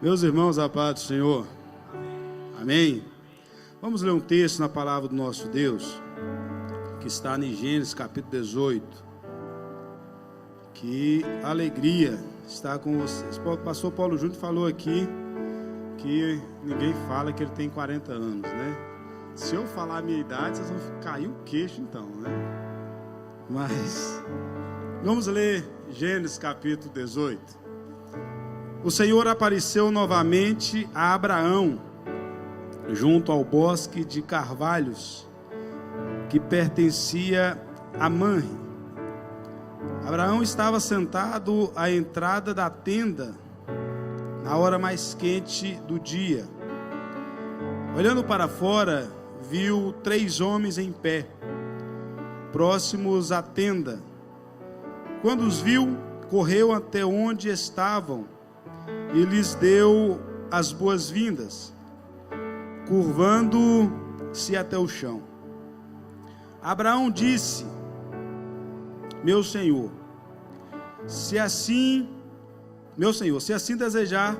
Meus irmãos, a paz do Senhor. Amém. Vamos ler um texto na palavra do nosso Deus, que está em Gênesis capítulo 18. Que alegria estar com vocês. O pastor Paulo Júnior falou aqui que ninguém fala que ele tem 40 anos, né? Se eu falar a minha idade, vocês vão cair o queixo então, né? Mas vamos ler Gênesis capítulo 18. O Senhor apareceu novamente a Abraão, junto ao bosque de carvalhos, que pertencia a Manre. Abraão estava sentado à entrada da tenda, na hora mais quente do dia. Olhando para fora, viu 3 homens em pé, próximos à tenda. Quando os viu, correu até onde estavam e lhes deu as boas-vindas, curvando-se até o chão. Abraão disse: Meu Senhor, se assim desejar,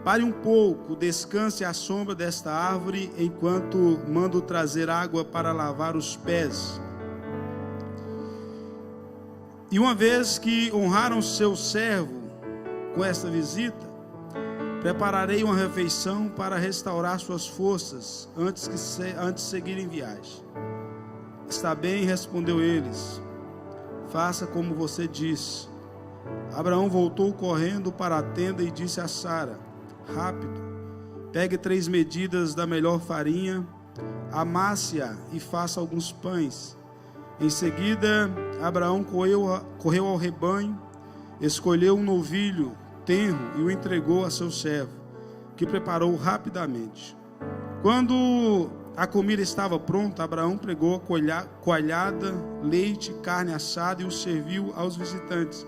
pare um pouco, descanse à sombra desta árvore, enquanto mando trazer água para lavar os pés. E uma vez que honraram seu servo com esta visita, prepararei uma refeição para restaurar suas forças antes de seguirem viagem. Está bem, respondeu eles. Faça como você disse. Abraão voltou correndo para a tenda e disse a Sara: Rápido, pegue 3 medidas da melhor farinha, amasse-a e faça alguns pães. Em seguida, Abraão correu ao rebanho, escolheu um novilho tenro e o entregou a seu servo, que preparou rapidamente. Quando a comida estava pronta, Abraão pregou coalhada, leite, carne assada e o serviu aos visitantes.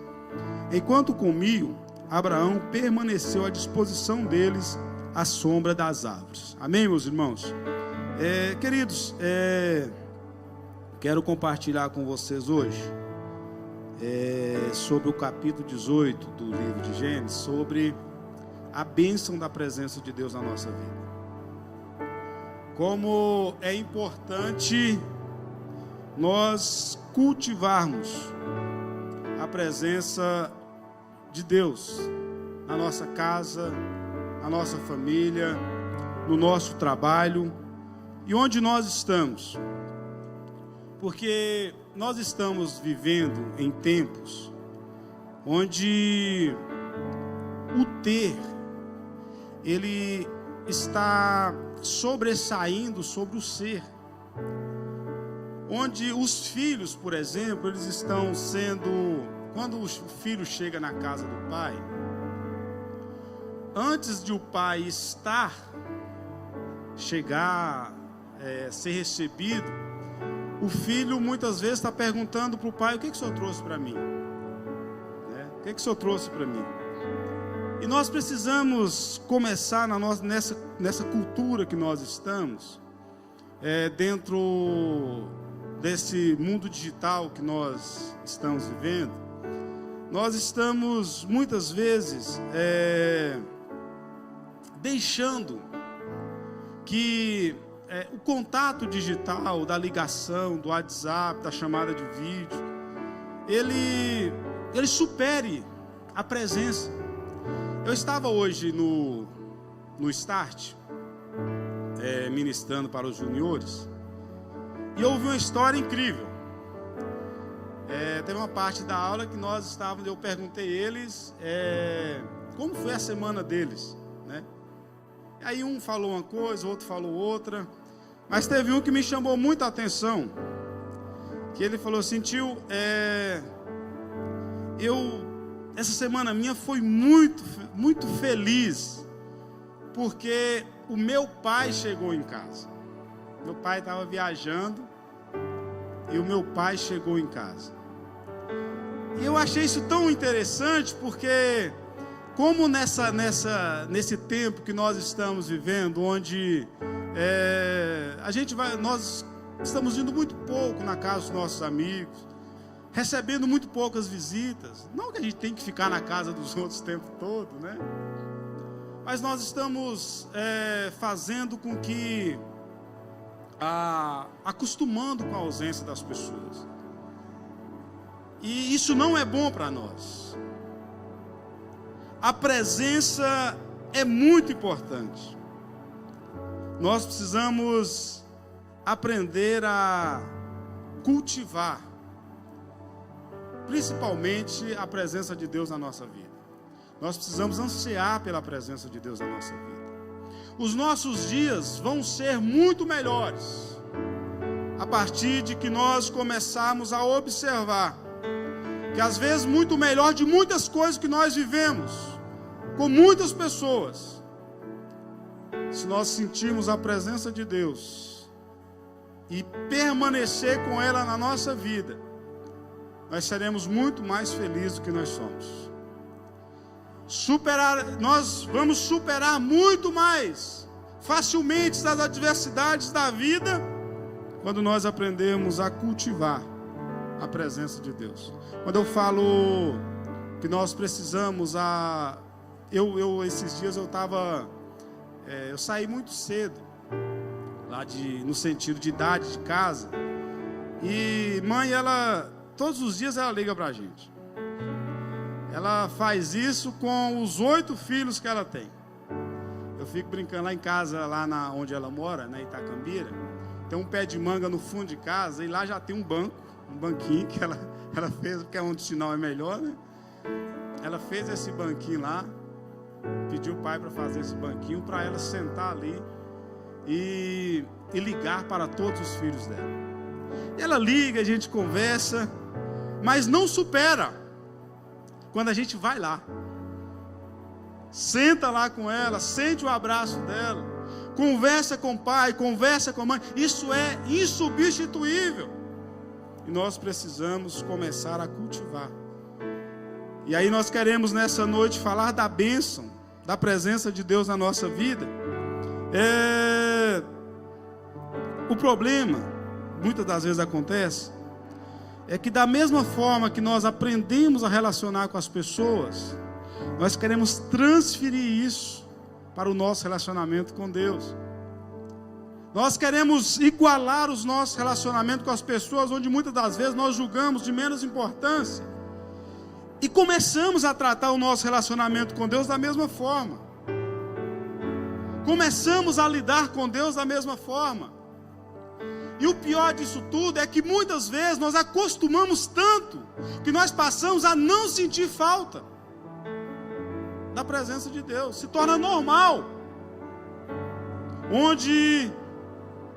Enquanto comiam, Abraão permaneceu à disposição deles à sombra das árvores. Amém, meus irmãos? Queridos, quero compartilhar com vocês hoje sobre o capítulo 18 do livro de Gênesis, sobre a bênção da presença de Deus na nossa vida. Como é importante nós cultivarmos a presença de Deus na nossa casa, na nossa família, no nosso trabalho e onde nós estamos. Porque nós estamos vivendo em tempos onde o ter, ele está sobressaindo sobre o ser. Onde os filhos, por exemplo, eles estão sendo... Quando o filho chega na casa do pai, antes de o pai chegar, ser recebido, o filho muitas vezes está perguntando para o pai: o que o senhor trouxe para mim? O que o senhor trouxe para mim? E nós precisamos começar nessa cultura que nós estamos, dentro desse mundo digital que nós estamos vivendo. Nós estamos muitas vezes deixando que o contato digital, da ligação, do WhatsApp, da chamada de vídeo, ele supere a presença. Eu estava hoje no Start, ministrando para os juniores, e ouvi uma história incrível. Teve uma parte da aula que eu perguntei a eles como foi a semana deles, né? Aí um falou uma coisa, o outro falou outra. Mas teve um que me chamou muita atenção, que ele falou assim: tio, essa semana minha foi muito, muito feliz, porque o meu pai chegou em casa. Meu pai estava viajando e o meu pai chegou em casa. E eu achei isso tão interessante, porque como nesse tempo que nós estamos vivendo, onde nós estamos indo muito pouco na casa dos nossos amigos, recebendo muito poucas visitas. Não que a gente tem que ficar na casa dos outros o tempo todo, né? mas nós estamos fazendo com que, acostumando com a ausência das pessoas. E isso não é bom para nós. A presença é muito importante. Nós precisamos aprender a cultivar, principalmente a presença de Deus na nossa vida. Nós precisamos ansiar pela presença de Deus na nossa vida. Os nossos dias vão ser muito melhores a partir de que nós começarmos a observar que às vezes muito melhor de muitas coisas que nós vivemos com muitas pessoas, se nós sentirmos a presença de Deus e permanecer com ela na nossa vida, nós seremos muito mais felizes do que nós somos. Nós vamos superar muito mais facilmente as adversidades da vida quando nós aprendermos a cultivar a presença de Deus. Quando eu falo que nós precisamos, esses dias eu saí muito cedo, no sentido de idade de casa, e mãe, todos os dias ela liga pra gente. Ela faz isso com os 8 filhos que ela tem. Eu fico brincando lá em casa, onde ela mora, na Itacambira, tem um pé de manga no fundo de casa, e lá já tem um banquinho que ela fez, porque é onde o sinal é melhor, né? Ela fez esse banquinho lá, pediu o pai para fazer esse banquinho, para ela sentar ali e ligar para todos os filhos dela. E ela liga, a gente conversa, mas não supera quando a gente vai lá, senta lá com ela, sente o abraço dela, conversa com o pai, conversa com a mãe. Isso é insubstituível, e nós precisamos começar a cultivar. E aí nós queremos nessa noite falar da bênção, da presença de Deus na nossa vida. O problema, muitas das vezes acontece, é que da mesma forma que nós aprendemos a relacionar com as pessoas, nós queremos transferir isso para o nosso relacionamento com Deus. Nós queremos igualar os nossos relacionamentos com as pessoas, onde muitas das vezes nós julgamos de menos importância, e começamos a tratar o nosso relacionamento com Deus da mesma forma. Começamos a lidar com Deus da mesma forma. E o pior disso tudo é que muitas vezes nós acostumamos tanto que nós passamos a não sentir falta da presença de Deus. Se torna normal. Onde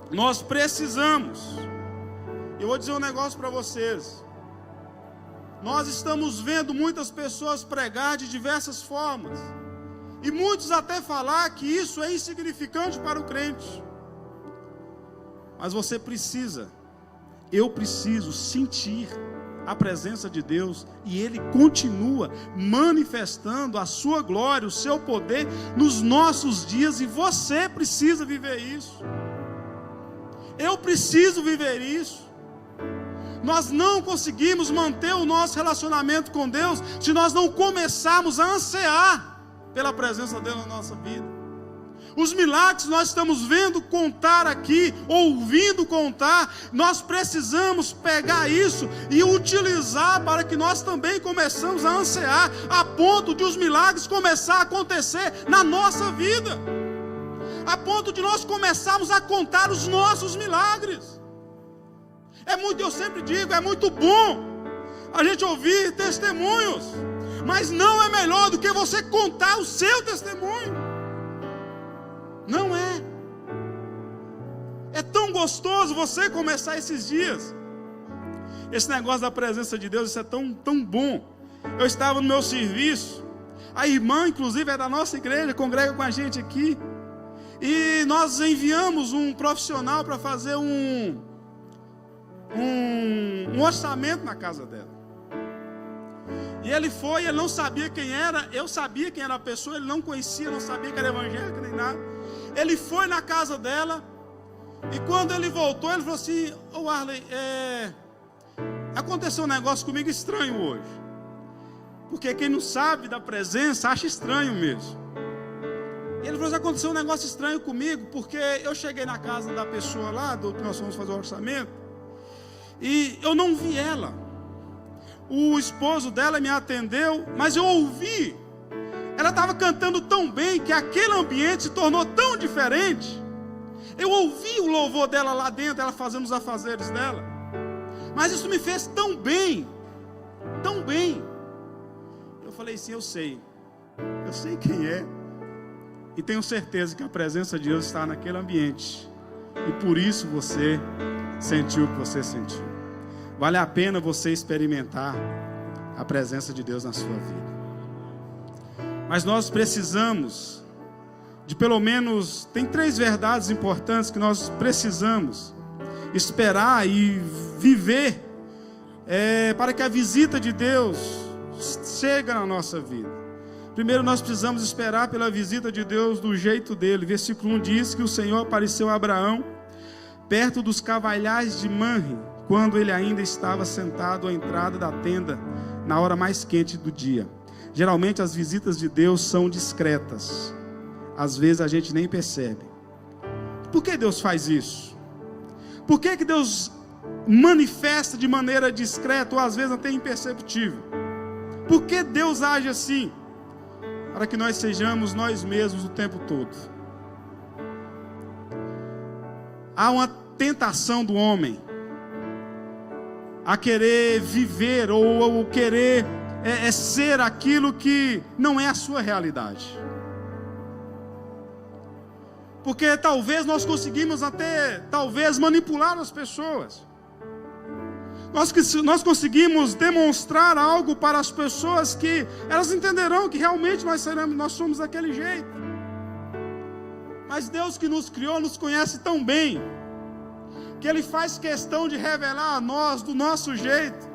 nós precisamos. Eu vou dizer um negócio para vocês. Nós estamos vendo muitas pessoas pregar de diversas formas. E muitos até falar que isso é insignificante para o crente. Mas você precisa, eu preciso sentir a presença de Deus, e Ele continua manifestando a sua glória, o seu poder nos nossos dias, e você precisa viver isso. Eu preciso viver isso. Nós não conseguimos manter o nosso relacionamento com Deus se nós não começarmos a ansiar pela presença dele na nossa vida. Os milagres nós estamos vendo contar aqui, ouvindo contar, nós precisamos pegar isso e utilizar para que nós também começamos a ansiar, a ponto de os milagres começar a acontecer na nossa vida, a ponto de nós começarmos a contar os nossos milagres. Eu sempre digo, é muito bom a gente ouvir testemunhos, mas não é melhor do que você contar o seu testemunho. Não é. É tão gostoso você começar esses dias. Esse negócio da presença de Deus, isso é tão bom. Eu estava no meu serviço, a irmã, inclusive, é da nossa igreja, congrega com a gente aqui, e nós enviamos um profissional para fazer um orçamento na casa dela. E ele foi, ele não sabia quem era, eu sabia quem era a pessoa, ele não conhecia, não sabia que era evangélico nem nada. Ele foi na casa dela, e quando ele voltou, ele falou assim: ô Arley, aconteceu um negócio comigo estranho hoje. Porque quem não sabe da presença acha estranho mesmo. E ele falou: já aconteceu um negócio estranho comigo, porque eu cheguei na casa da pessoa lá, que nós fomos fazer o orçamento, e eu não vi ela. O esposo dela me atendeu, mas eu ouvi. Ela estava cantando tão bem que aquele ambiente se tornou tão diferente. Eu ouvi o louvor dela lá dentro, ela fazendo os afazeres dela. Mas isso me fez tão bem, tão bem. Eu falei assim: eu sei quem é. E tenho certeza que a presença de Deus está naquele ambiente. E por isso você sentiu o que você sentiu. Vale a pena você experimentar a presença de Deus na sua vida. Mas nós precisamos de pelo menos, tem 3 verdades importantes que nós precisamos esperar e viver para que a visita de Deus chegue na nossa vida. Primeiro, nós precisamos esperar pela visita de Deus do jeito dele. Versículo 1 diz que o Senhor apareceu a Abraão perto dos cavalhais de Manre, quando ele ainda estava sentado à entrada da tenda, na hora mais quente do dia. Geralmente as visitas de Deus são discretas. Às vezes a gente nem percebe. Por que Deus faz isso? Por que Deus manifesta de maneira discreta, ou às vezes até imperceptível? Por que Deus age assim? Para que nós sejamos nós mesmos o tempo todo. Há uma tentação do homem a querer viver ou querer ser aquilo que não é a sua realidade. Porque talvez nós conseguimos até, manipular as pessoas. Nós conseguimos demonstrar algo para as pessoas que elas entenderão que realmente nós somos daquele jeito. Mas Deus que nos criou, nos conhece tão bem, que Ele faz questão de revelar a nós do nosso jeito,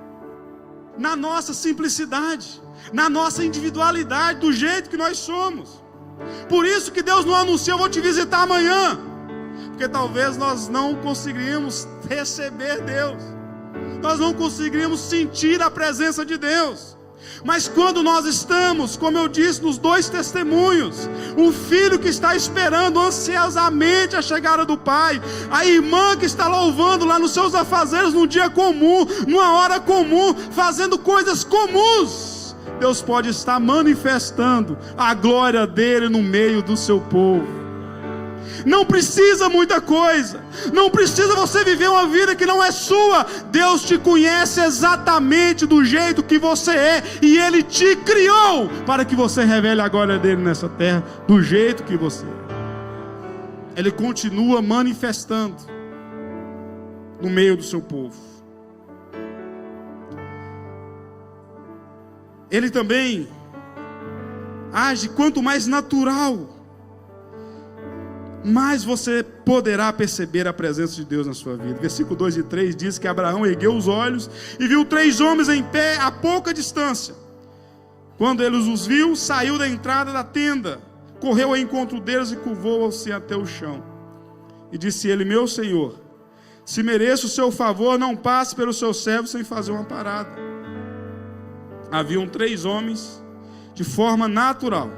na nossa simplicidade, na nossa individualidade, do jeito que nós somos. Por isso que Deus não anuncia: eu vou te visitar amanhã, porque talvez nós não conseguiríamos receber Deus, nós não conseguiríamos sentir a presença de Deus. Mas quando nós estamos, como eu disse nos 2 testemunhos, o filho que está esperando ansiosamente a chegada do pai, a irmã que está louvando lá nos seus afazeres num dia comum, numa hora comum, fazendo coisas comuns, Deus pode estar manifestando a glória dele no meio do seu povo. Não precisa muita coisa, não precisa você viver uma vida que não é sua. Deus te conhece exatamente do jeito que você é, e Ele te criou para que você revele a glória dele nessa terra do jeito que você é. Ele continua manifestando no meio do seu povo. Ele também age quanto mais natural, mais você poderá perceber a presença de Deus na sua vida. Versículo 2 e 3 diz que Abraão ergueu os olhos e viu 3 homens em pé a pouca distância. Quando ele os viu, saiu da entrada da tenda, correu ao encontro deles e curvou-se até o chão. E disse ele: meu senhor, se mereço o seu favor, não passe pelo seu servo sem fazer uma parada. Haviam 3 homens de forma natural,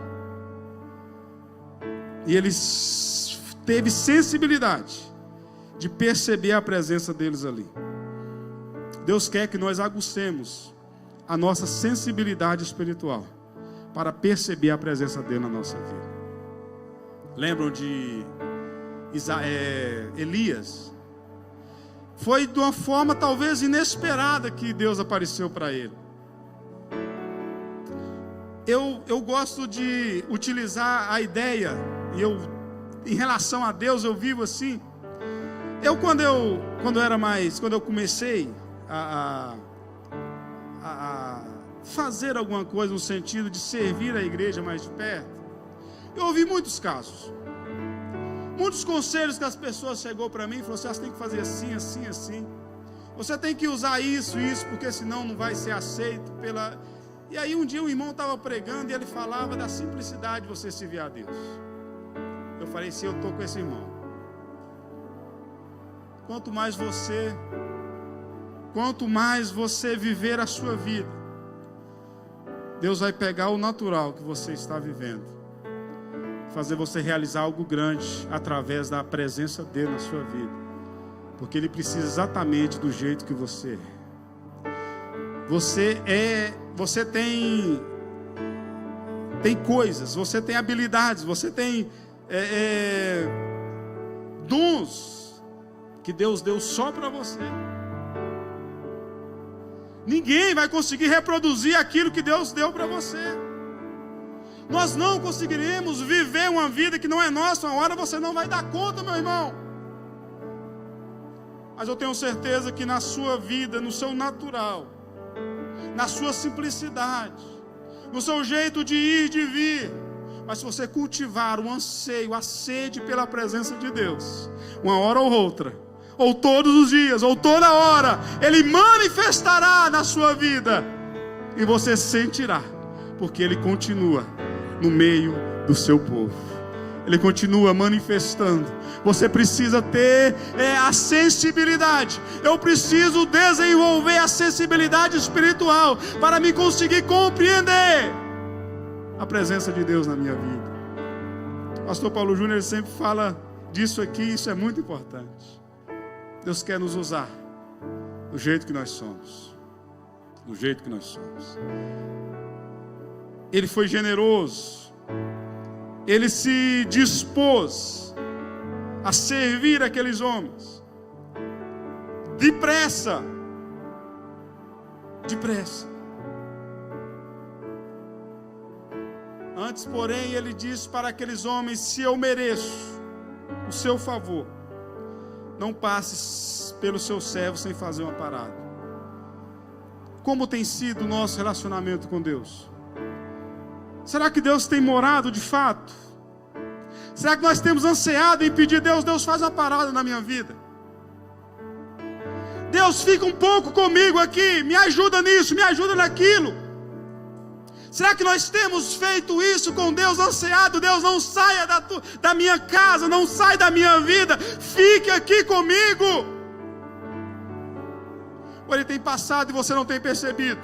e eles teve sensibilidade de perceber a presença deles ali. Deus quer que nós aguçemos a nossa sensibilidade espiritual para perceber a presença dele na nossa vida. Lembram de Elias? Foi de uma forma talvez inesperada que Deus apareceu para ele. Eu gosto de utilizar a ideia, e em relação a Deus eu vivo assim. Quando eu comecei a fazer alguma coisa no sentido de servir a igreja mais de perto, eu ouvi muitos casos, muitos conselhos que as pessoas chegou para mim e falou assim: você tem que fazer assim, assim, assim, você tem que usar isso, porque senão não vai ser aceito pela... E aí um dia um irmão estava pregando e ele falava da simplicidade de você servir a Deus. Eu falei assim: eu estou com esse irmão. Quanto mais você viver a sua vida, Deus vai pegar o natural que você está vivendo, fazer você realizar algo grande através da presença dele na sua vida, porque ele precisa exatamente do jeito que você é. Você tem coisas, você tem habilidades, você tem dons que Deus deu só para você. Ninguém vai conseguir reproduzir aquilo que Deus deu para você. Nós não conseguiremos viver uma vida que não é nossa. Uma hora você não vai dar conta, meu irmão. Mas eu tenho certeza que na sua vida, no seu natural, na sua simplicidade, no seu jeito de ir, de vir, mas se você cultivar o anseio, a sede pela presença de Deus, uma hora ou outra, ou todos os dias, ou toda hora, Ele manifestará na sua vida, e você sentirá, porque Ele continua no meio do seu povo, Ele continua manifestando. Você precisa ter a sensibilidade. Eu preciso desenvolver a sensibilidade espiritual para me conseguir compreender a presença de Deus na minha vida. O pastor Paulo Júnior, ele sempre fala disso aqui. Isso é muito importante. Deus quer nos usar do jeito que nós somos. Do jeito que nós somos. Ele foi generoso. Ele se dispôs a servir aqueles homens depressa. Antes, porém, ele disse para aqueles homens: se eu mereço o seu favor, não passe pelo seu servo sem fazer uma parada. Como tem sido o nosso relacionamento com Deus? Será que Deus tem morado de fato? Será que nós temos ansiado em pedir: Deus faz uma parada na minha vida? Deus, fica um pouco comigo aqui, me ajuda nisso, me ajuda naquilo. Será que nós temos feito isso com Deus, ansiado? Deus, não saia da minha casa, não saia da minha vida, fique aqui comigo. Ou ele tem passado e você não tem percebido?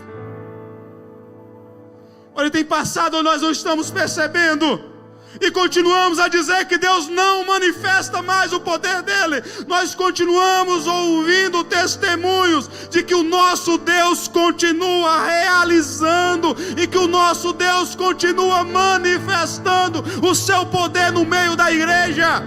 Ou ele tem passado ou nós não estamos percebendo? E continuamos a dizer que Deus não manifesta mais o poder dele. Nós continuamos ouvindo testemunhos de que o nosso Deus continua realizando e que o nosso Deus continua manifestando o seu poder no meio da igreja.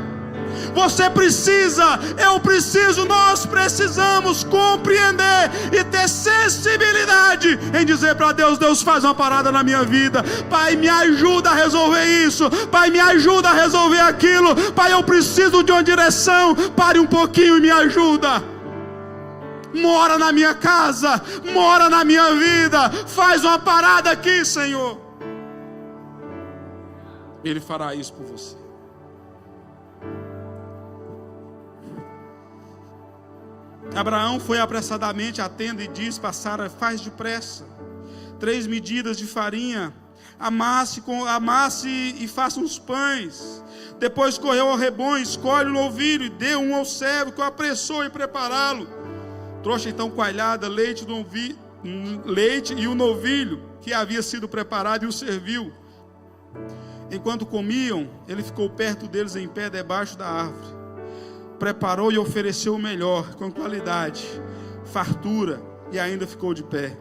Você precisa, eu preciso, nós precisamos compreender e ter sensibilidade em dizer para Deus: Deus, faz uma parada na minha vida. Pai, me ajuda a resolver isso. Pai, me ajuda a resolver aquilo. Pai, eu preciso de uma direção. Pare um pouquinho e me ajuda. Mora na minha casa, mora na minha vida. Faz uma parada aqui, Senhor. Ele fará isso por você. Abraão foi apressadamente à tenda e disse para Sara: faz depressa 3 medidas de farinha, amasse e faça uns pães. Depois correu ao rebanho, escolhe o novilho e deu um ao servo, que o apressou em prepará-lo. Trouxe então coalhada, leite e o novilho que havia sido preparado, e o serviu. Enquanto comiam, ele ficou perto deles em pé debaixo da árvore. Preparou e ofereceu o melhor, com qualidade, fartura, e ainda ficou de pé,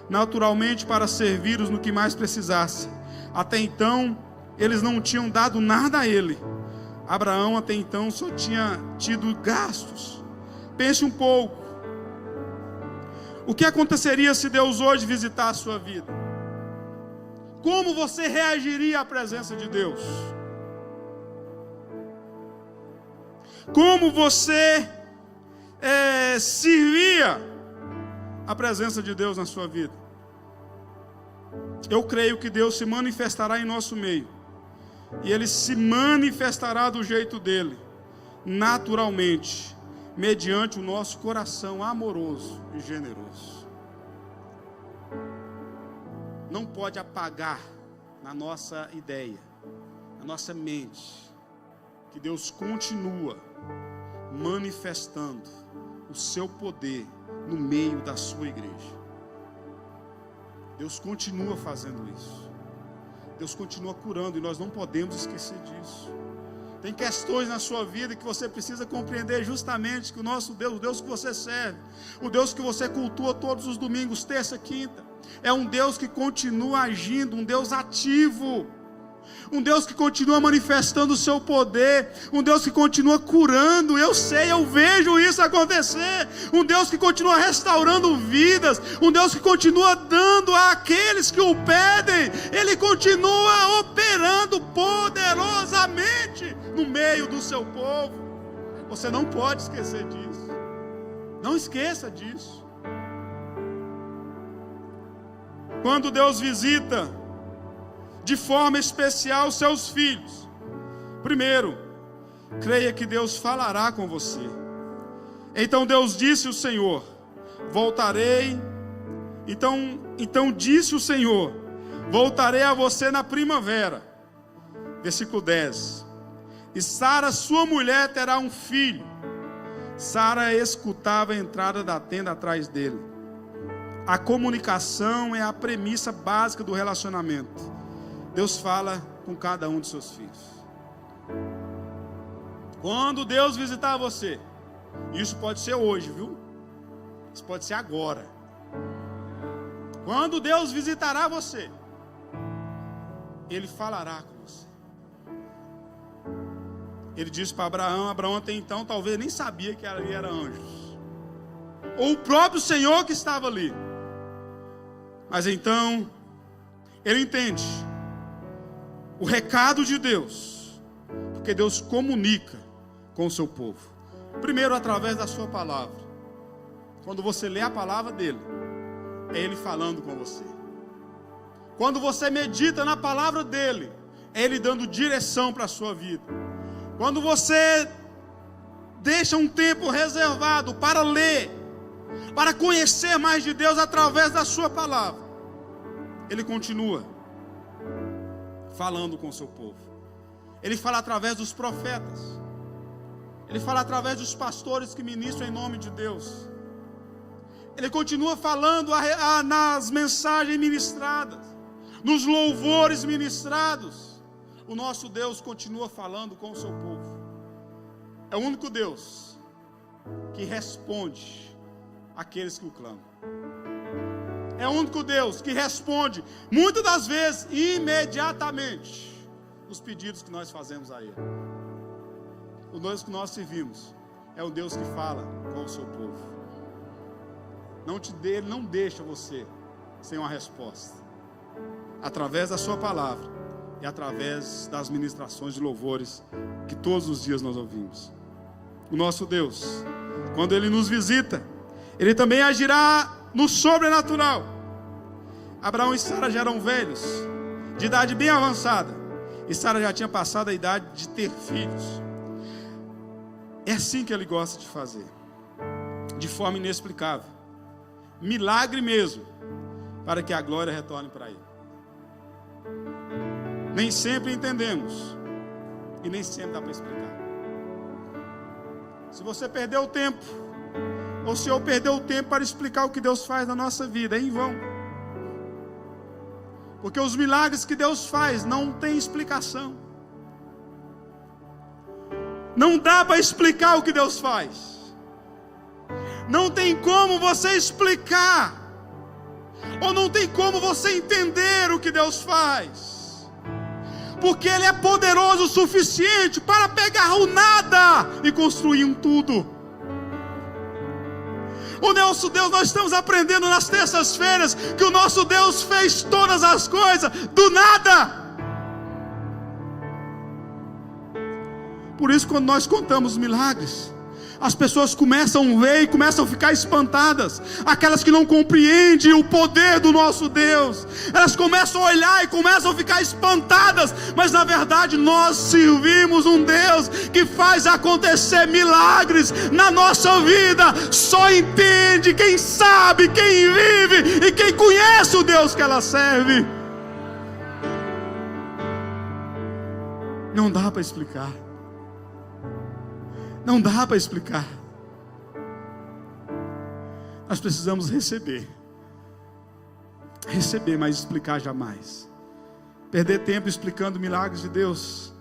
naturalmente para servir-os no que mais precisasse. Até então, eles não tinham dado nada a ele. Abraão até então só tinha tido gastos. Pense um pouco. O que aconteceria se Deus hoje visitar a sua vida? Como você reagiria à presença de Deus? Como você servia a presença de Deus na sua vida? Eu creio que Deus se manifestará em nosso meio, e Ele se manifestará do jeito dEle, naturalmente, mediante o nosso coração amoroso e generoso. Não pode apagar na nossa ideia, na nossa mente, que Deus continua manifestando o seu poder no meio da sua igreja. Deus continua fazendo isso. Deus continua curando e nós não podemos esquecer disso. Tem questões na sua vida que você precisa compreender justamente que o nosso Deus, o Deus que você serve, o Deus que você cultua todos os domingos, terça, quinta, é um Deus que continua agindo, um Deus ativo, um Deus que continua manifestando o seu poder, um Deus que continua curando. Eu sei, eu vejo isso acontecer. Um Deus que continua restaurando vidas, um Deus que continua dando àqueles que o pedem. Ele continua operando poderosamente no meio do seu povo. Você não pode esquecer disso. Não esqueça disso. Quando Deus visita de forma especial seus filhos, primeiro, creia que Deus falará com você. Então Deus disse o Senhor, voltarei. Então disse o Senhor, voltarei a você na primavera. Versículo 10. E Sara, sua mulher, terá um filho. Sara escutava a entrada da tenda atrás dele. A comunicação é a premissa básica do relacionamento. Deus fala com cada um de seus filhos. Quando Deus visitar você, isso pode ser hoje, viu? Isso pode ser agora. Quando Deus visitará você, Ele falará com você. Ele disse para Abraão, Abraão até então talvez nem sabia que ali eram anjos, ou o próprio Senhor que estava ali. Mas então, ele entende o recado de Deus, porque Deus comunica com o seu povo. Primeiro, através da sua palavra. Quando você lê a palavra dele, é ele falando com você. Quando você medita na palavra dele, é ele dando direção para a sua vida. Quando você deixa um tempo reservado para ler, para conhecer mais de Deus através da sua palavra, ele continua falando com o seu povo. Ele fala através dos profetas. Ele fala através dos pastores que ministram em nome de Deus. Ele continua falando nas mensagens ministradas, nos louvores ministrados. O nosso Deus continua falando com o seu povo. É o único Deus que responde àqueles que o clamam. É o único Deus que responde, muitas das vezes, imediatamente, os pedidos que nós fazemos a Ele. O Deus que nós servimos é o Deus que fala com o seu povo. Ele não deixa você sem uma resposta. Através da sua palavra e através das ministrações de louvores que todos os dias nós ouvimos. O nosso Deus, quando Ele nos visita, Ele também agirá no sobrenatural. Abraão e Sara já eram velhos, de idade bem avançada, e Sara já tinha passado a idade de ter filhos. É assim que Ele gosta de fazer, de forma inexplicável, milagre mesmo, para que a glória retorne para Ele. Nem sempre entendemos, e nem sempre dá para explicar. Se você perdeu o tempo, ou se eu perder o tempo para explicar o que Deus faz na nossa vida, é em vão. Porque os milagres que Deus faz não tem explicação. Não dá para explicar o que Deus faz. Não tem como você explicar, ou não tem como você entender o que Deus faz. Porque Ele é poderoso o suficiente para pegar o nada e construir um tudo. O nosso Deus, nós estamos aprendendo nas terças-feiras que o nosso Deus fez todas as coisas do nada. Por isso, quando nós contamos milagres, as pessoas começam a ver e começam a ficar espantadas. Aquelas que não compreendem o poder do nosso Deus, elas começam a olhar e começam a ficar espantadas. Mas na verdade nós servimos um Deus que faz acontecer milagres na nossa vida. Só entende quem sabe, quem vive e quem conhece o Deus que ela serve. Não dá para explicar. Não dá para explicar. Nós precisamos receber, mas explicar jamais. Perder tempo explicando milagres de Deus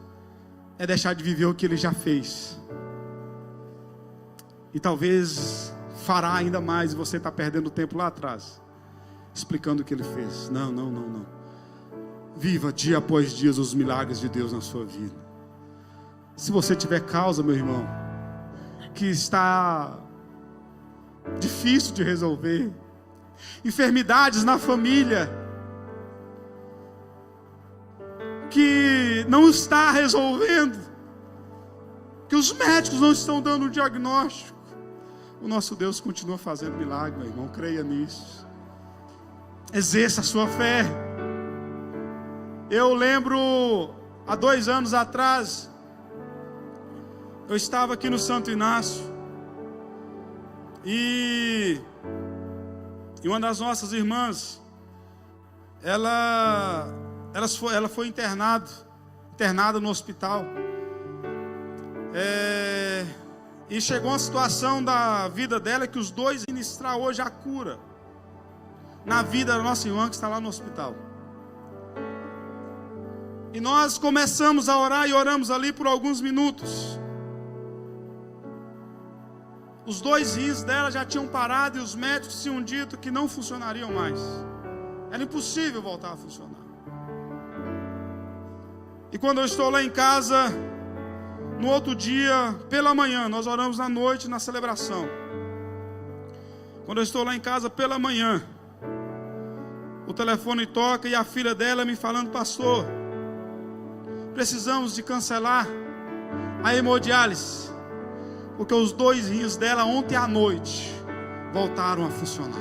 é deixar de viver o que Ele já fez. E talvez fará ainda mais e você está perdendo tempo lá atrás, explicando o que Ele fez. Não. Viva dia após dia os milagres de Deus na sua vida. Se você tiver causa, meu irmão, que está difícil de resolver, enfermidades na família, que não está resolvendo, que os médicos não estão dando um diagnóstico, o nosso Deus continua fazendo milagre, meu irmão, creia nisso. Exerça a sua fé. Eu lembro, há 2 anos atrás, eu estava aqui no Santo Inácio, e uma das nossas irmãs, ela foi internada no hospital. E chegou uma situação da vida dela que os dois ministrar hoje a cura na vida da nossa irmã que está lá no hospital. E nós começamos a orar e oramos ali por alguns minutos. Os 2 rins dela já tinham parado e os médicos tinham dito que não funcionariam mais. Era impossível voltar a funcionar. E quando eu estou lá em casa, no outro dia, pela manhã, nós oramos à noite na celebração. Quando eu estou lá em casa pela manhã, o telefone toca e a filha dela me falando: pastor, precisamos de cancelar a hemodiálise, porque os 2 rins dela ontem à noite voltaram a funcionar.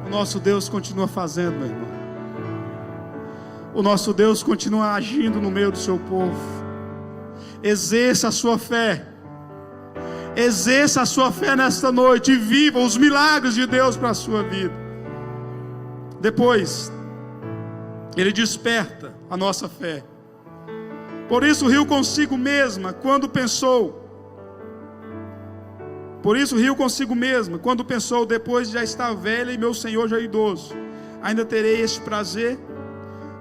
O nosso Deus continua fazendo, meu irmão. O nosso Deus continua agindo no meio do seu povo. Exerça a sua fé. Exerça a sua fé nesta noite e viva os milagres de Deus para a sua vida. Depois, Ele desperta a nossa fé. Por isso riu consigo mesma quando pensou. Depois de já estar velha e meu Senhor já idoso, ainda terei este prazer?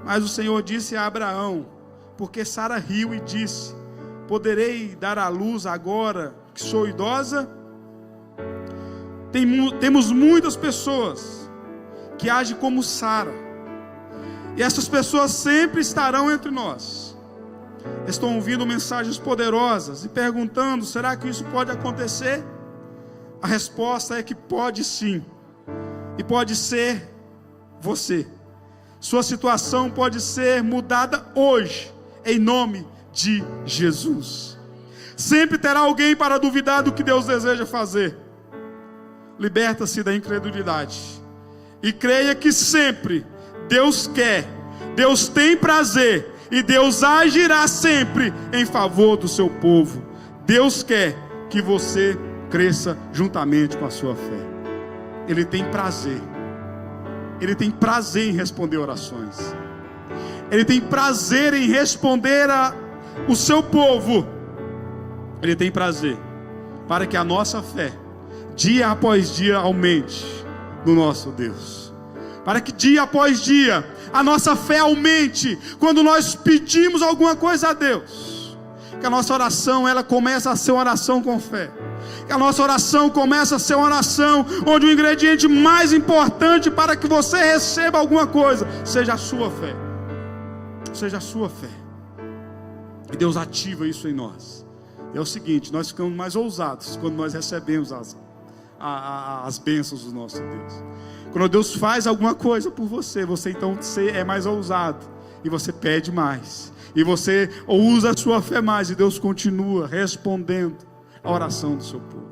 Mas o Senhor disse a Abraão, porque Sara riu e disse: poderei dar à luz agora que sou idosa? Temos muitas pessoas que agem como Sara, e essas pessoas sempre estarão entre nós. Estão ouvindo mensagens poderosas e perguntando: será que isso pode acontecer? A resposta é que pode sim, e pode ser você. Sua situação pode ser mudada hoje, em nome de Jesus. Sempre terá alguém para duvidar do que Deus deseja fazer. Liberta-se da incredulidade e creia que sempre Deus quer, Deus tem prazer e Deus agirá sempre em favor do seu povo. Deus quer que você cresça juntamente com a sua fé. Ele tem prazer. Ele tem prazer em responder orações. Ele tem prazer em responder o seu povo. Ele tem prazer para que a nossa fé, dia após dia, aumente no nosso Deus. Para que dia após dia a nossa fé aumente quando nós pedimos alguma coisa a Deus. Que a nossa oração, ela começa a ser uma oração com fé. Que a nossa oração começa a ser uma oração onde o ingrediente mais importante para que você receba alguma coisa seja a sua fé. Seja a sua fé. E Deus ativa isso em nós. É o seguinte: nós ficamos mais ousados quando nós recebemos as bênçãos do nosso Deus. Quando Deus faz alguma coisa por você, você então é mais ousado e você pede mais, e você usa a sua fé mais, e Deus continua respondendo a oração do seu povo.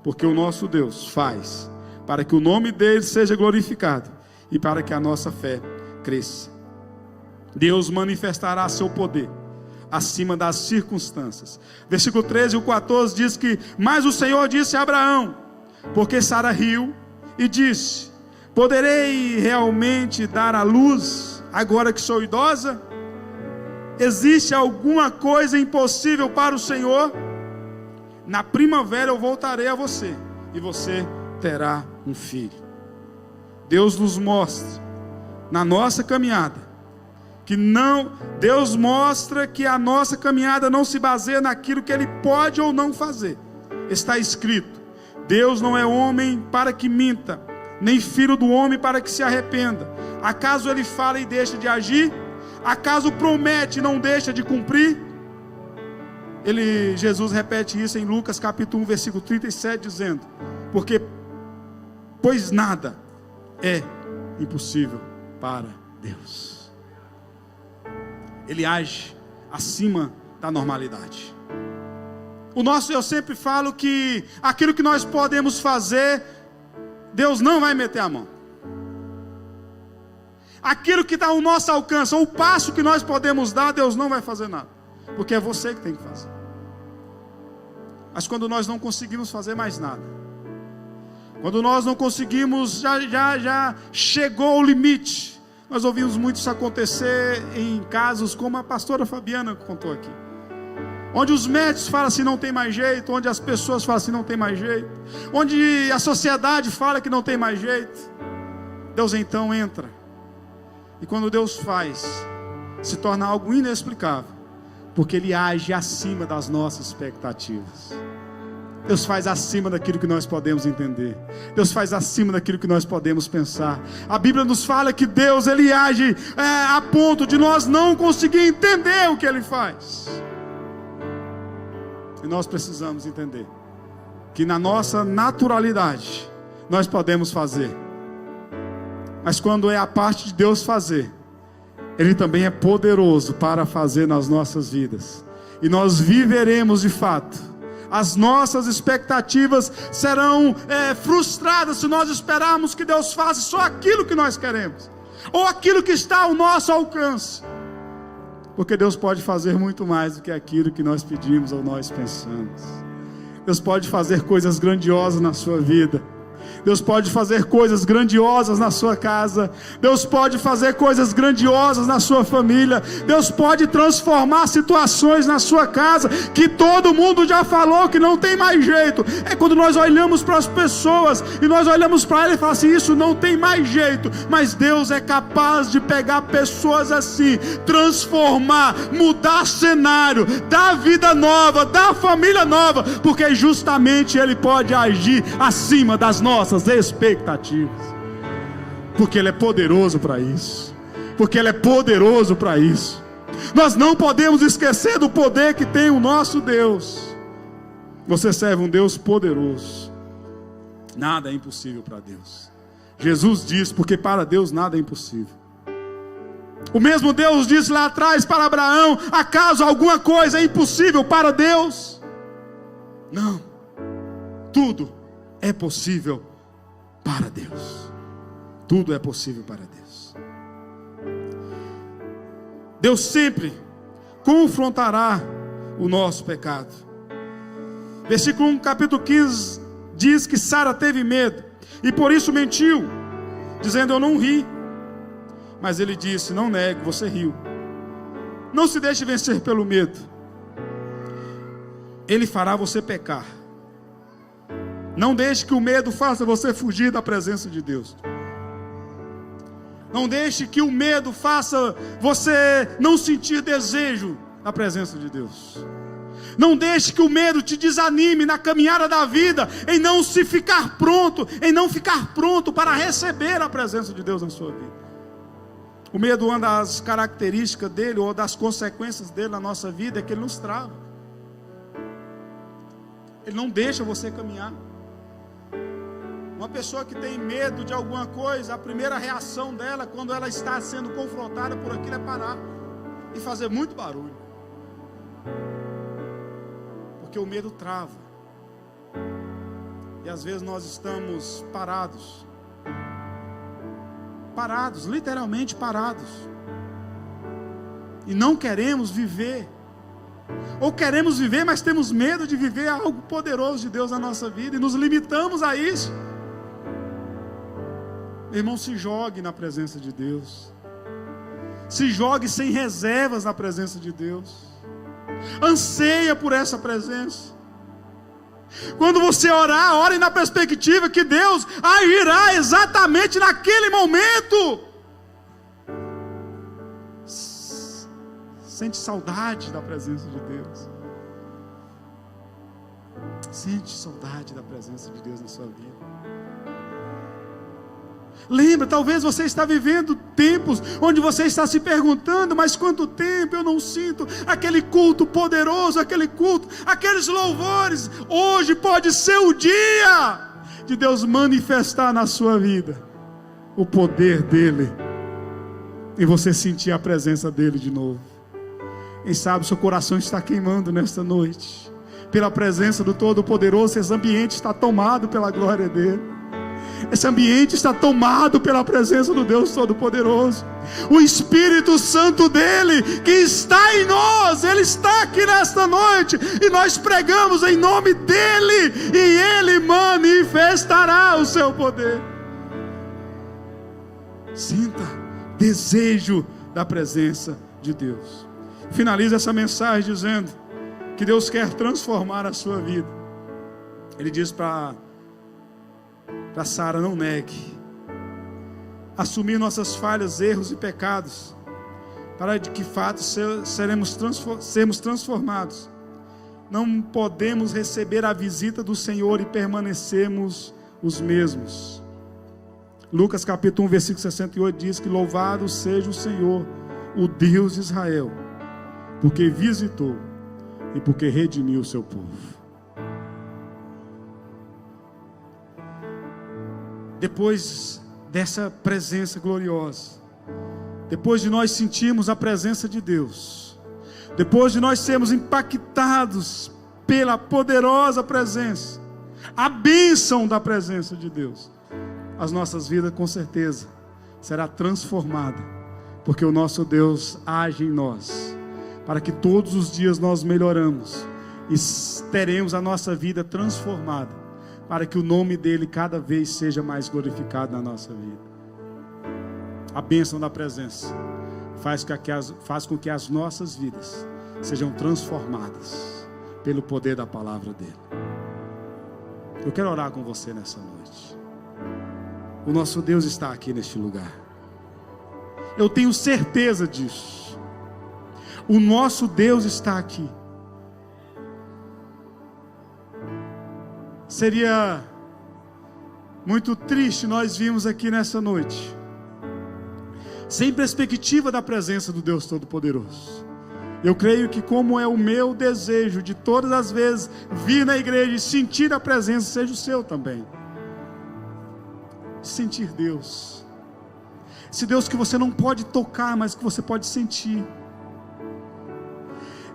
Porque o nosso Deus faz para que o nome dele seja glorificado e para que a nossa fé cresça. Deus manifestará seu poder acima das circunstâncias. Versículo 13 e o 14 diz que: mas o Senhor disse a Abraão, porque Sara riu e disse: poderei realmente dar à luz agora que sou idosa? Existe alguma coisa impossível para o Senhor? Na primavera eu voltarei a você e você terá um filho. Deus nos mostra na nossa caminhada, que não, Deus mostra que a nossa caminhada não se baseia naquilo que Ele pode ou não fazer. Está escrito: Deus não é homem para que minta, nem filho do homem para que se arrependa. Acaso Ele fala e deixa de agir? Acaso promete e não deixa de cumprir? Jesus repete isso em Lucas capítulo 1, versículo 37, dizendo: pois nada é impossível para Deus. Ele age acima da normalidade. Eu sempre falo que aquilo que nós podemos fazer, Deus não vai meter a mão. Aquilo que está ao nosso alcance, ou o passo que nós podemos dar, Deus não vai fazer nada, porque é você que tem que fazer. Mas quando nós não conseguimos fazer mais nada, quando nós não conseguimos, já chegou ao limite. Nós ouvimos muito isso acontecer em casos como a pastora Fabiana contou aqui, onde os médicos falam assim, não tem mais jeito, onde as pessoas falam assim, não tem mais jeito, onde a sociedade fala que não tem mais jeito. Deus então entra, e quando Deus faz, se torna algo inexplicável, porque Ele age acima das nossas expectativas. Deus faz acima daquilo que nós podemos entender. Deus faz acima daquilo que nós podemos pensar. A Bíblia nos fala que Deus, Ele age a ponto de nós não conseguir entender o que Ele faz. E nós precisamos entender que na nossa naturalidade nós podemos fazer, mas quando é a parte de Deus fazer, Ele também é poderoso para fazer nas nossas vidas, e nós viveremos de fato. As nossas expectativas serão frustradas se nós esperarmos que Deus faça só aquilo que nós queremos, ou aquilo que está ao nosso alcance, porque Deus pode fazer muito mais do que aquilo que nós pedimos ou nós pensamos. Deus pode fazer coisas grandiosas na sua vida. Deus pode fazer coisas grandiosas na sua casa. Deus pode fazer coisas grandiosas na sua família. Deus pode transformar situações na sua casa que todo mundo já falou que não tem mais jeito. É quando nós olhamos para as pessoas e nós olhamos para elas e falamos assim, isso não tem mais jeito. Mas Deus é capaz de pegar pessoas assim, transformar, mudar cenário, dar vida nova, dar família nova, porque justamente Ele pode agir acima das nossas expectativas, porque Ele é poderoso para isso, porque Ele é poderoso para isso. Nós não podemos esquecer do poder que tem o nosso Deus. Você serve um Deus poderoso, nada é impossível para Deus. Jesus diz, porque para Deus nada é impossível. O mesmo Deus disse lá atrás para Abraão, acaso alguma coisa é impossível para Deus? Não, tudo é possível para Deus. Tudo é possível para Deus. Deus sempre confrontará o nosso pecado. Versículo 1, capítulo 15 diz que Sara teve medo e por isso mentiu, dizendo, eu não ri. Mas ele disse, não negue, você riu. Não se deixe vencer pelo medo. Ele fará você pecar. Não deixe que o medo faça você fugir da presença de Deus. Não deixe que o medo faça você não sentir desejo da presença de Deus. Não deixe que o medo te desanime na caminhada da vida, em não ficar pronto para receber a presença de Deus na sua vida. O medo, uma das características dele, ou das consequências dele na nossa vida, é que ele nos trava. Ele não deixa você caminhar. Uma pessoa que tem medo de alguma coisa, a primeira reação dela, quando ela está sendo confrontada por aquilo, é parar e fazer muito barulho, porque o medo trava. E às vezes nós estamos parados, literalmente parados, e não queremos viver, ou queremos viver, mas temos medo de viver algo poderoso de Deus na nossa vida, e nos limitamos a isso. Irmão, se jogue na presença de Deus. Se jogue sem reservas na presença de Deus. Anseia por essa presença. Quando você orar, ore na perspectiva que Deus agirá exatamente naquele momento. Sente saudade da presença de Deus. Sente saudade da presença de Deus na sua vida. Lembra, talvez você está vivendo tempos onde você está se perguntando: mas quanto tempo eu não sinto aquele culto poderoso, aquele culto, aqueles louvores. Hoje pode ser o dia de Deus manifestar na sua vida o poder dele, e você sentir a presença dele de novo. Quem sabe seu coração está queimando nesta noite pela presença do Todo-Poderoso. Esse ambiente está tomado pela glória dele. Esse ambiente está tomado pela presença do Deus Todo-Poderoso. O Espírito Santo dele, que está em nós, ele está aqui nesta noite, e nós pregamos em nome dele, e ele manifestará o seu poder. Sinta desejo da presença de Deus. Finaliza essa mensagem dizendo que Deus quer transformar a sua vida. Ele diz para Sara: não negue, assumir nossas falhas, erros e pecados, para de que fato sermos transformados. Não podemos receber a visita do Senhor e permanecermos os mesmos. Lucas capítulo 1 versículo 68 diz que louvado seja o Senhor, o Deus de Israel, porque visitou e porque redimiu o seu povo. Depois dessa presença gloriosa, depois de nós sentirmos a presença de Deus, depois de nós sermos impactados pela poderosa presença, a bênção da presença de Deus, as nossas vidas com certeza será transformada, porque o nosso Deus age em nós, para que todos os dias nós melhoramos e teremos a nossa vida transformada, para que o nome dele cada vez seja mais glorificado na nossa vida. A bênção da presença faz com que as nossas vidas sejam transformadas pelo poder da palavra dele. Eu quero orar com você nessa noite. O nosso Deus está aqui neste lugar. Eu tenho certeza disso. O nosso Deus está aqui. Seria muito triste nós virmos aqui nessa noite sem perspectiva da presença do Deus Todo-Poderoso. Eu creio que, como é o meu desejo de todas as vezes vir na igreja e sentir a presença, seja o seu também. Sentir Deus, esse Deus que você não pode tocar, mas que você pode sentir.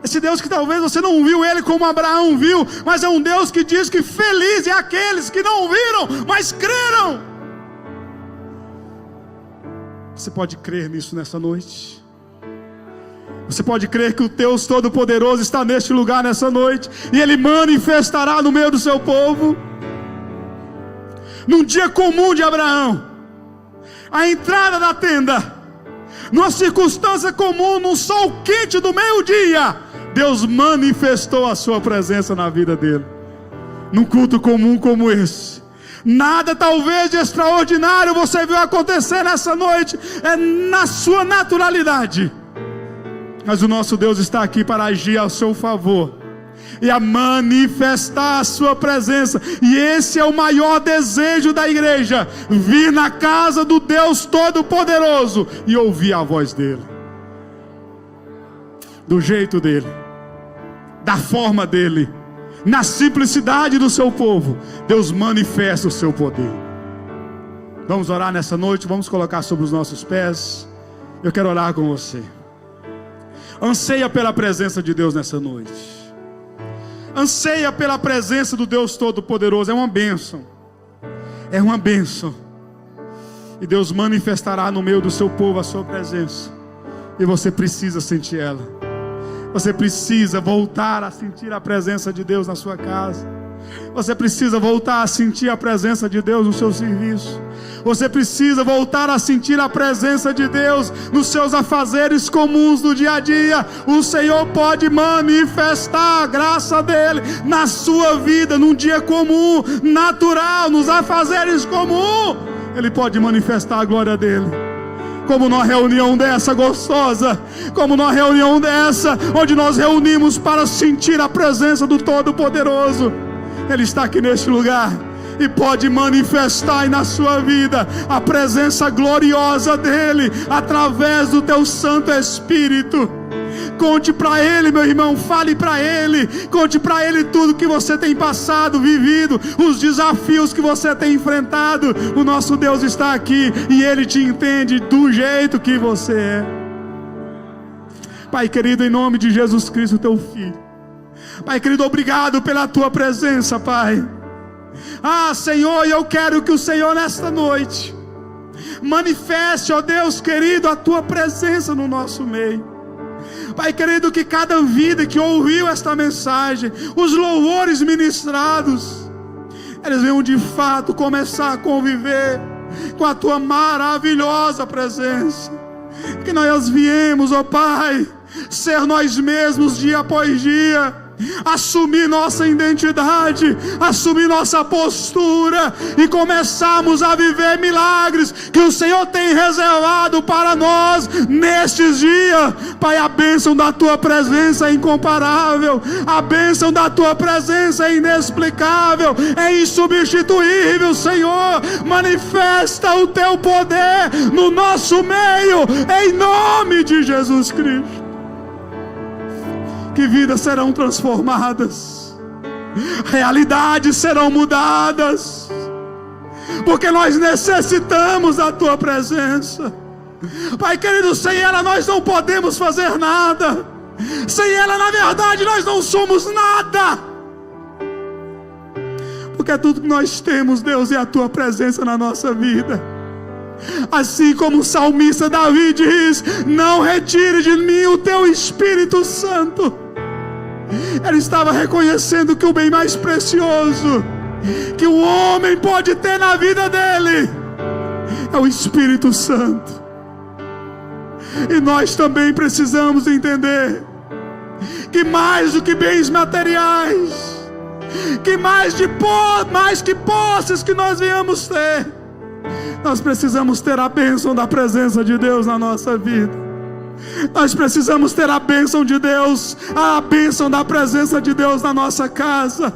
Esse Deus que talvez você não viu ele como Abraão viu, mas é um Deus que diz que feliz é aqueles que não viram, mas creram. Você pode crer nisso nessa noite? Você pode crer que o Deus Todo-Poderoso está neste lugar nessa noite, e ele manifestará no meio do seu povo? Num dia comum de Abraão, a entrada da tenda, numa circunstância comum, num sol quente do meio-dia, Deus manifestou a sua presença na vida dele. Num culto comum como esse, nada talvez de extraordinário você viu acontecer nessa noite, é na sua naturalidade, mas o nosso Deus está aqui para agir ao seu favor e a manifestar a sua presença. E esse é o maior desejo da igreja: vir na casa do Deus Todo-Poderoso e ouvir a voz dele, do jeito dele, da forma dele, na simplicidade do seu povo. Deus manifesta o seu poder. Vamos orar nessa noite, vamos colocar sobre os nossos pés. Eu quero orar com você. Anseia pela presença de Deus nessa noite. Anseia pela presença do Deus Todo-Poderoso. É uma bênção. É uma bênção. E Deus manifestará no meio do seu povo a sua presença. E você precisa sentir ela. Você precisa voltar a sentir a presença de Deus na sua casa. Você precisa voltar a sentir a presença de Deus no seu serviço. Você precisa voltar a sentir a presença de Deus nos seus afazeres comuns do dia a dia. O Senhor pode manifestar a graça dele na sua vida, num dia comum, natural, nos afazeres comuns. Ele pode manifestar a glória dele. como numa reunião dessa gostosa, como numa reunião dessa, onde nós reunimos para sentir a presença do Todo-Poderoso. Ele está aqui neste lugar e pode manifestar aí na sua vida a presença gloriosa dEle, através do teu Santo Espírito. Conte para Ele, meu irmão, fale para Ele, conte para Ele tudo que você tem passado, vivido, os desafios que você tem enfrentado. O nosso Deus está aqui e Ele te entende do jeito que você é. Pai querido, em nome de Jesus Cristo, teu Filho, Pai querido, obrigado pela tua presença, Pai. Senhor, eu quero que o Senhor nesta noite manifeste, ó Deus querido, a tua presença no nosso meio. Pai querido, que cada vida que ouviu esta mensagem, os louvores ministrados, eles venham de fato começar a conviver com a tua maravilhosa presença. Que nós viemos, ó Pai, ser nós mesmos dia após dia, assumir nossa identidade, assumir nossa postura e começarmos a viver milagres que o Senhor tem reservado para nós nestes dias. Pai, a bênção da tua presença é incomparável, a bênção da tua presença é inexplicável, é insubstituível. Senhor, manifesta o teu poder no nosso meio, em nome de Jesus Cristo. Que vidas serão transformadas, realidades serão mudadas, porque nós necessitamos da tua presença. Pai querido, sem ela nós não podemos fazer nada, sem ela na verdade nós não somos nada, porque tudo que nós temos, Deus, é a tua presença na nossa vida. Assim como o salmista Davi diz: não retire de mim o teu Espírito Santo. Ele estava reconhecendo que o bem mais precioso que o homem pode ter na vida dele é o Espírito Santo. E nós também precisamos entender que mais do que bens materiais, que mais que posses que nós venhamos ter, nós precisamos ter a bênção da presença de Deus na nossa vida. Nós precisamos ter a bênção de Deus, a bênção da presença de Deus na nossa casa.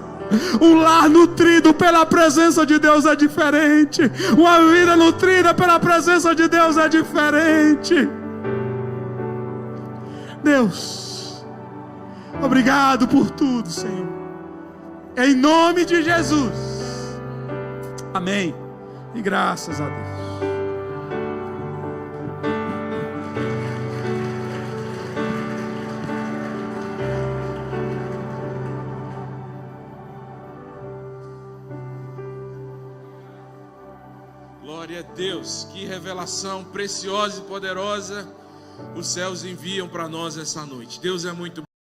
Um lar nutrido pela presença de Deus é diferente. Uma vida nutrida pela presença de Deus é diferente. Deus, obrigado por tudo, Senhor. Em nome de Jesus. Amém. E graças a Deus. Glória a Deus, que revelação preciosa e poderosa os céus enviam para nós essa noite. Deus é muito